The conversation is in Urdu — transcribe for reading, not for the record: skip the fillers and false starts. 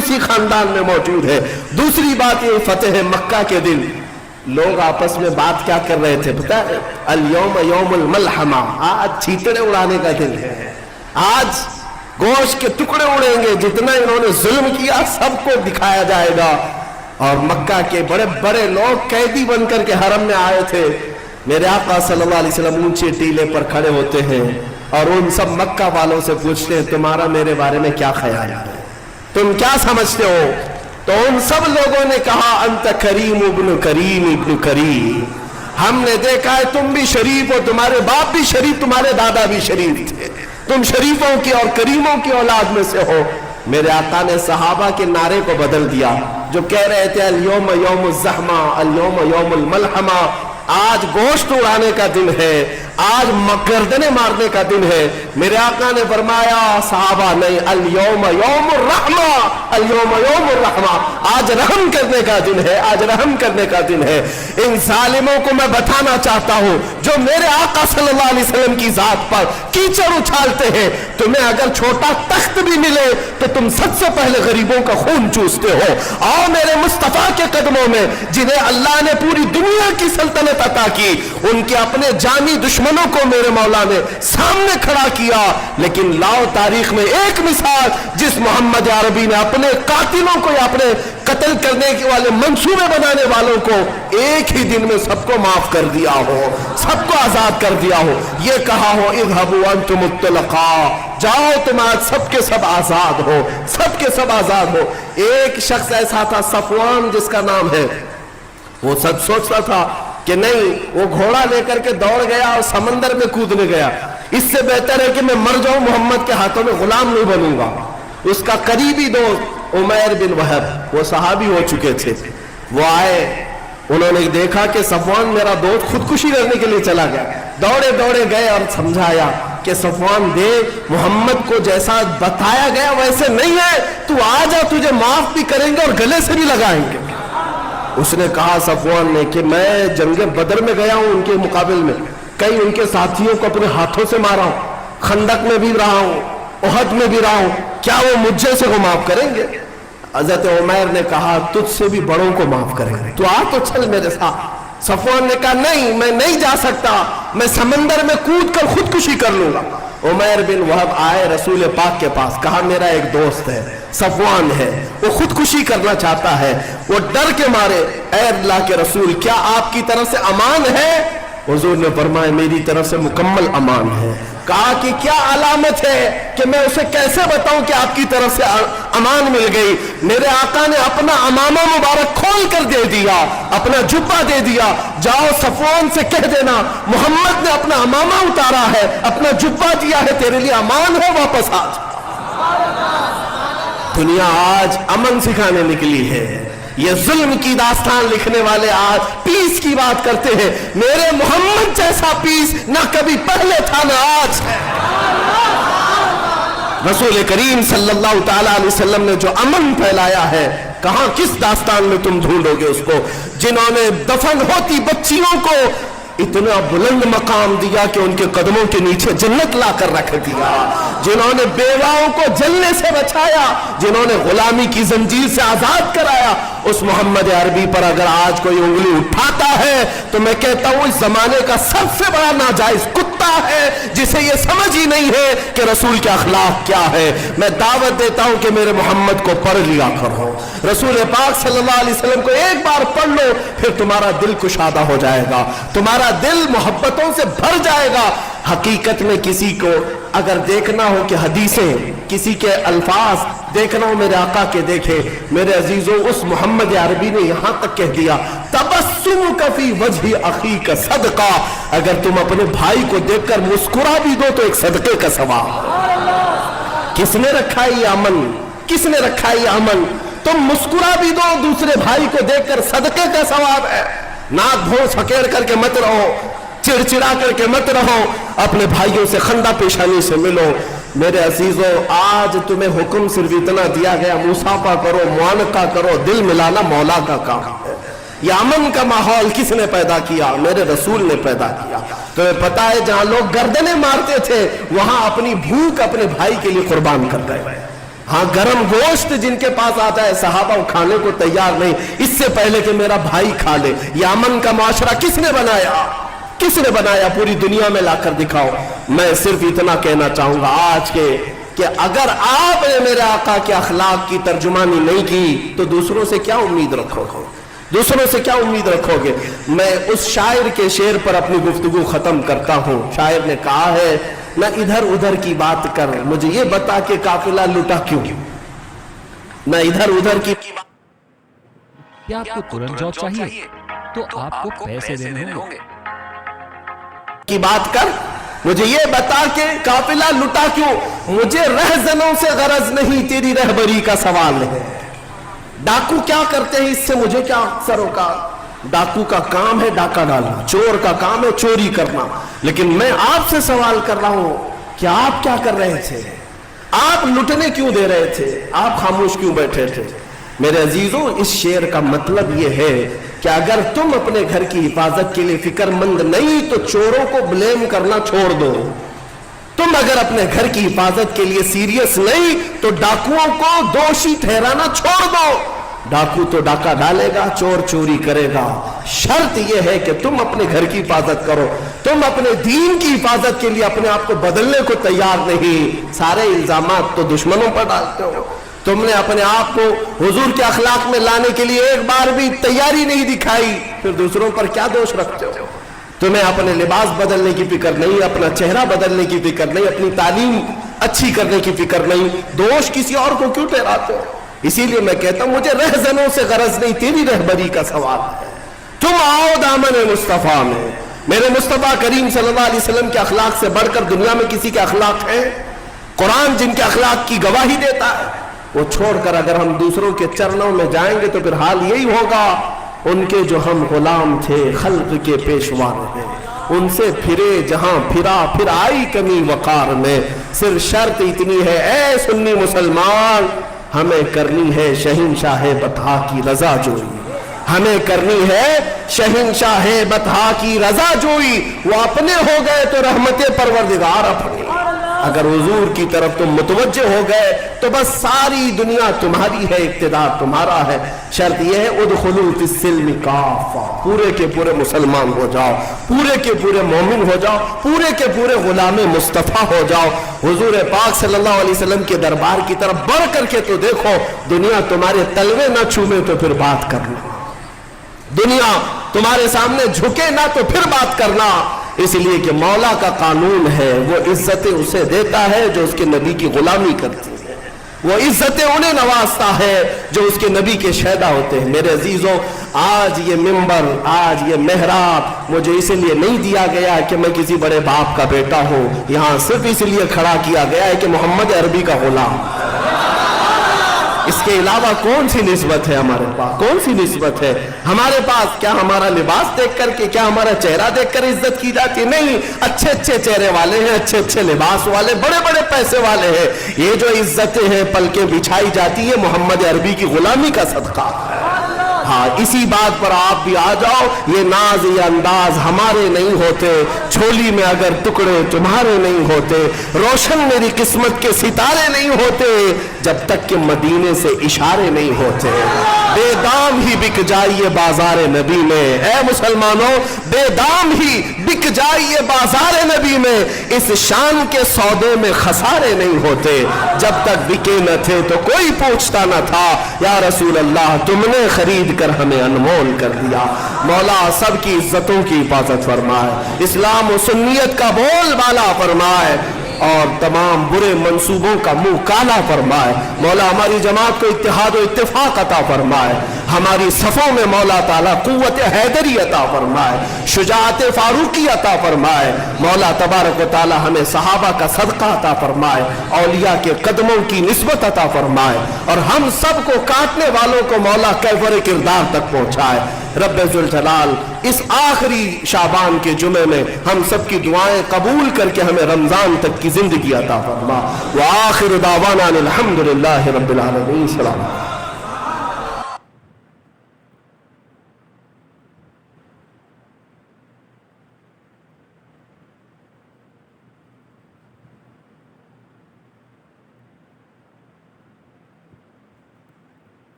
اسی خاندان میں موجود ہے۔ دوسری بات یہ فتح مکہ کے دن لوگ آپس میں بات کیا کر رہے تھے پتہ ہے؟ الیوم یوم الملحمہ، آج چیتڑے اڑانے کا دن ہے، آج گوشت کے ٹکڑے اڑیں گے، جتنا انہوں نے ظلم کیا سب کو دکھایا جائے گا۔ اور مکہ کے بڑے بڑے لوگ قیدی بن کر کے حرم میں آئے تھے، میرے آقا صلی اللہ علیہ وسلم اونچے ٹیلے پر کھڑے ہوتے ہیں اور ان سب مکہ والوں سے پوچھتے ہیں تمہارا میرے بارے میں کیا خیال ہے، تم کیا سمجھتے ہو؟ تو ان سب لوگوں نے کہا انت کریم ابن کریم ابن کریم، ہم نے دیکھا ہے تم بھی شریف ہو، تمہارے باپ بھی شریف، تمہارے دادا بھی شریف تھے، تم شریفوں کی اور کریموں کی اولاد میں سے ہو۔ میرے آقا نے صحابہ کے نعرے کو بدل دیا جو کہہ رہے تھے الیوم یوم الزحمہ الیوم یوم الملحمہ، آج گوشت اڑانے کا دن ہے، آج گردنیں مارنے کا دن ہے۔ میرے آقا نے فرمایا صحابہ نہیں، الیوم یوم الرحمہ الیوم یوم الرحمہ، آج رحم کرنے کا دن ہے، آج رحم کرنے کا دن ہے۔ ان ظالموں کو میں بتانا چاہتا ہوں جو میرے آقا صلی اللہ علیہ وسلم کی ذات پر کیچڑ اچھالتے ہیں، تمہیں اگر چھوٹا تخت بھی ملے تو تم سب سے پہلے غریبوں کا خون چوستے ہو۔ آؤ میرے مصطفیٰ کے قدموں میں جنہیں اللہ نے پوری دنیا کی سلطنت عطا کی، ان کے اپنے جانی دشمنوں کو میرے مولا نے سامنے کھڑا کیا، لیکن لاؤ تاریخ میں ایک مثال جس محمد عربی نے اپنے قاتلوں کو یا اپنے قتل کرنے کے والے منصوبے بنانے والوں کو ایک ہی دن میں سب کو معاف کر دیا ہو، سب کو آزاد کر دیا ہو، یہ کہا ہو اذهبوا انتم الطلقاء، جاؤ تم آج سب کے سب آزاد ہو، سب کے سب آزاد ہو۔ ایک شخص ایسا تھا صفوان جس کا نام ہے، وہ سب سوچتا تھا کہ نہیں، وہ گھوڑا لے کر کے دوڑ گیا اور سمندر میں کودنے گیا، اس سے بہتر ہے کہ میں مر جاؤں، محمد کے ہاتھوں میں غلام نہیں بنوں گا۔ اس کا قریبی دوست عمیر بن وہب، وہ صحابی ہو چکے تھے، وہ آئے، انہوں نے دیکھا کہ صفوان میرا دوست خودکشی کرنے کے لیے چلا گیا، دوڑے دوڑے گئے اور سمجھایا کہ صفوان دیکھ محمد کو جیسا بتایا گیا ویسے نہیں ہے، تو آ جا، تجھے معاف بھی کریں گے اور گلے سے بھی لگائیں گے۔ اس نے کہا صفوان نے کہ میں جنگ بدر میں گیا ہوں ان کے مقابل میں، کئی ان کے ساتھیوں کو اپنے ہاتھوں سے مارا ہوں، خندق میں بھی رہا ہوں، احد میں بھی رہا ہوں، کیا وہ مجھ سے کو معاف کریں گے؟ حضرت عمیر نے کہا تجھ سے بھی بڑوں کو معاف کریں گے، تو آ تو چل میرے ساتھ۔ صفوان نے کہا نہیں، میں نہیں جا سکتا، میں سمندر میں کود کر خودکشی کر لوں گا۔ عمیر بن وہب آئے رسول پاک کے پاس، کہا میرا ایک دوست ہے صفوان ہے، وہ خودکشی کرنا چاہتا ہے، وہ ڈر کے مارے، اے اللہ کے رسول کیا آپ کی طرف سے امان ہے؟ حضور نے فرمایا میری طرف سے مکمل امان ہے۔ کہا کہ کیا علامت ہے کہ میں اسے کیسے بتاؤں کہ آپ کی طرف سے امان مل گئی؟ میرے آقا نے اپنا امامہ مبارک کھول کر دے دیا، اپنا جبہ دے دیا، جاؤ صفوان سے کہہ دینا محمد نے اپنا امامہ اتارا ہے، اپنا جبہ دیا ہے، تیرے لیے امان ہے، واپس آ جا۔ دنیا آج امن سکھانے نکلی ہے، یہ ظلم کی داستان لکھنے والے آج پیس کی بات کرتے ہیں، میرے محمد جیسا پیس نہ کبھی پہلے تھا نہ آج ہے۔ رسول کریم صلی اللہ تعالیٰ علیہ وسلم نے جو امن پھیلایا ہے، کہاں کس داستان میں تم ڈھونڈو گے اس کو؟ جنہوں نے دفن ہوتی بچیوں کو اتنا بلند مقام دیا کہ ان کے قدموں کے نیچے جنت لا کر رکھ دیا، جنہوں نے بیواؤں کو جلنے سے بچایا، جنہوں نے غلامی کی زنجیر سے آزاد کرایا، اس محمد عربی پر اگر آج کوئی انگلی اٹھاتا ہے تو میں کہتا ہوں اس زمانے کا سب سے بڑا ناجائز کتا ہے جسے یہ سمجھ ہی نہیں ہے کہ رسول کے اخلاق کیا ہے۔ میں دعوت دیتا ہوں کہ میرے محمد کو پڑھ لیا کرو، رسول پاک صلی اللہ علیہ وسلم کو ایک بار پڑھ لو، پھر تمہارا دل کشادہ ہو جائے گا، تمہارا دل محبتوں سے بھر جائے گا۔ حقیقت میں کسی کو اگر دیکھنا ہو کہ حدیثیں، کسی کے الفاظ دیکھنا ہو میرے آقا کے دیکھے، میرے عزیزوں اس محمد عربی نے یہاں تک کہہ دیا تبسمک فی وجہ اخیک صدقہ، اگر تم اپنے بھائی کو دیکھ کر مسکرا بھی دو تو ایک صدقے کا ثواب۔ کس نے رکھا یہ امن؟ کس نے رکھا یہ امن؟ تم مسکرا بھی دو دوسرے بھائی کو دیکھ کر، صدقے کا ثواب ہے۔ ناک بھون سکیڑ کر کے مت رہو، چڑچڑا کر کے مت رہو، اپنے بھائیوں سے خندہ پیشانی سے ملو۔ میرے عزیزوں آج تمہیں حکم صرف اتنا دیا گیا مصافحہ کرو، معانقہ کرو، دل ملانا مولا کا کام ہے۔ یہ امن کا ماحول کس نے پیدا کیا؟ میرے رسول نے پیدا کیا۔ تمہیں پتا ہے جہاں لوگ گردنیں مارتے تھے وہاں اپنی بھوک اپنے بھائی کے لیے قربان کر گئے۔ ہاں گرم گوشت جن کے پاس آتا ہے صحابہ وہ کھانے کو تیار نہیں، اس سے پہلے کہ میرا بھائی کھا لے۔ یہ امن کا معاشرہ کس نے بنایا؟ کس نے بنایا؟ پوری دنیا میں لا کر دکھاؤ۔ میں صرف اتنا کہنا چاہوں گا آج کے کہ اگر آپ نے میرے آقا کے اخلاق کی ترجمانی نہیں کی تو دوسروں سے کیا امید رکھو گے؟ دوسروں سے کیا امید رکھو گے؟ میں اس شاعر کے شعر پر اپنی گفتگو ختم کرتا ہوں۔ شاعر نے کہا ہے نہ ادھر ادھر کی بات کر، مجھے یہ بتا کہ قافلہ لٹا کیوں؟ نہ ادھر ادھر کی کیا آپ کو ترنت جاب چاہیے تو آپ کو پیسے دینے ہوں گے کی بات کر، مجھے یہ بتا کہ قافلہ لٹا کیوں؟ مجھے رہزنوں سے غرض نہیں، تیری رہبری کا سوال ہے۔ ڈاکو کیا کرتے ہیں اس سے مجھے کیا سروکار؟ ڈاکو کا کام ہے ڈاکہ ڈالنا، چور کا کام ہے چوری کرنا، لیکن میں آپ سے سوال کر رہا ہوں کہ آپ کیا کر رہے تھے؟ آپ لٹنے کیوں دے رہے تھے؟ آپ خاموش کیوں بیٹھے تھے؟ میرے عزیزوں، اس شعر کا مطلب یہ ہے کہ اگر تم اپنے گھر کی حفاظت کے لیے فکر مند نہیں تو چوروں کو بلیم کرنا چھوڑ دو۔ تم اگر اپنے گھر کی حفاظت کے لیے سیریس نہیں تو ڈاکوؤں کو دوشی ٹھہرانا چھوڑ دو۔ ڈاکو تو ڈاکہ ڈالے گا، چور چوری کرے گا، شرط یہ ہے کہ تم اپنے گھر کی حفاظت کرو۔ تم اپنے دین کی حفاظت کے لیے اپنے آپ کو بدلنے کو تیار نہیں، سارے الزامات تو دشمنوں پر ڈالتے ہو۔ تم نے اپنے آپ کو حضور کے اخلاق میں لانے کے لیے ایک بار بھی تیاری نہیں دکھائی، پھر دوسروں پر کیا دوش رکھتے ہو؟ تمہیں اپنے لباس بدلنے کی فکر نہیں، اپنا چہرہ بدلنے کی فکر نہیں، اپنی تعلیم اچھی کرنے کی فکر نہیں، دوش کسی اور کو کیوں ٹھہراتے ہو؟ اسی لیے میں کہتا ہوں مجھے رہزنوں سے غرض نہیں، تیری رہبری کا سوال ہے۔ تم آؤ دامن مصطفیٰ میں، میرے مصطفیٰ کریم صلی اللہ علیہ وسلم کے اخلاق سے بڑھ کر دنیا میں کسی کے اخلاق ہیں؟ قرآن جن کے اخلاق کی گواہی دیتا ہے، وہ چھوڑ کر اگر ہم دوسروں کے چرنوں میں جائیں گے تو پھر حال یہی ہوگا ان کے جو ہم غلام تھے خلق کے پیشوا رہے، ان سے پھرے جہاں پھرا، پھر آئی کمی وقار میں۔ صرف شرط اتنی ہے اے سنی مسلمان، ہمیں کرنی ہے شہنشاہ بطحا کی رضا جوئی، ہمیں کرنی ہے شہنشاہ بطحا کی رضا جوئی۔ وہ اپنے ہو گئے تو رحمت پروردگار اپنی، اگر حضور کی طرف تم متوجہ ہو گئے تو بس ساری دنیا تمہاری ہے، اقتدار تمہارا ہے۔ شرط یہ ہے ادخلوا فی السلم کافہ، پورے کے پورے مسلمان ہو جاؤ، پورے کے پورے مومن ہو جاؤ، پورے کے پورے غلام مصطفیٰ ہو جاؤ۔ حضور پاک صلی اللہ علیہ وسلم کے دربار کی طرف بڑھ کر کے تو دیکھو، دنیا تمہارے تلوے نہ چھومے تو پھر بات کرنا، دنیا تمہارے سامنے جھکے نہ تو پھر بات کرنا۔ اس لیے کہ مولا کا قانون ہے، وہ عزتیں اسے دیتا ہے جو اس کے نبی کی غلامی کرتی ہے، وہ عزتیں انہیں نوازتا ہے جو اس کے نبی کے شہدا ہوتے ہیں۔ میرے عزیزوں، آج یہ منبر، آج یہ محراب مجھے اس لیے نہیں دیا گیا کہ میں کسی بڑے باپ کا بیٹا ہوں، یہاں صرف اس لیے کھڑا کیا گیا ہے کہ محمد عربی کا غلام۔ اس کے علاوہ کون سی نسبت ہے ہمارے پاس؟ کون سی نسبت ہے ہمارے پاس؟ کیا ہمارا لباس دیکھ کر کے، کیا ہمارا چہرہ دیکھ کر عزت کی جاتی؟ نہیں، اچھے اچھے چہرے والے ہیں، اچھے اچھے لباس والے، بڑے بڑے پیسے والے ہیں، یہ جو عزتیں ہیں پلکیں بچھائی جاتی ہے محمد عربی کی غلامی کا صدقہ۔ ہاں، اسی بات پر آپ بھی آ جاؤ، یہ ناز یہ انداز ہمارے نہیں ہوتے، جھولی میں اگر ٹکڑے تمہارے نہیں ہوتے، روشن میری قسمت کے ستارے نہیں ہوتے جب تک کہ مدینے سے اشارے نہیں ہوتے۔ بے دام ہی بک جائیے بازار نبی میں، اے مسلمانوں بے دام ہی بک جائیے بازار نبی میں، اس شان کے سودے میں خسارے نہیں ہوتے۔ جب تک بکے نہ تھے تو کوئی پوچھتا نہ تھا، یا رسول اللہ تم نے خرید کر ہمیں انمول کر دیا۔ مولا سب کی عزتوں کی حفاظت فرمائے، اسلام و سنیت کا بول بالا فرمائے، اور تمام برے منصوبوں کا منہ کالا فرمائے۔ مولا ہماری جماعت کو اتحاد و اتفاق عطا فرمائے، ہماری صفوں میں مولا تعالیٰ قوت حیدری عطا فرمائے، شجاعت فاروقی عطا فرمائے۔ مولا تبارک و تعالیٰ ہمیں صحابہ کا صدقہ عطا فرمائے، اولیاء کے قدموں کی نسبت عطا فرمائے، اور ہم سب کو کاٹنے والوں کو مولا کیفر کردار تک پہنچائے۔ رب ذوالجلال اس آخری شعبان کے جمعے میں ہم سب کی دعائیں قبول کر کے ہمیں رمضان تک کی زندگی عطا فرما۔ وآخر دعوانا الحمدللہ رب العالمین۔ سلام۔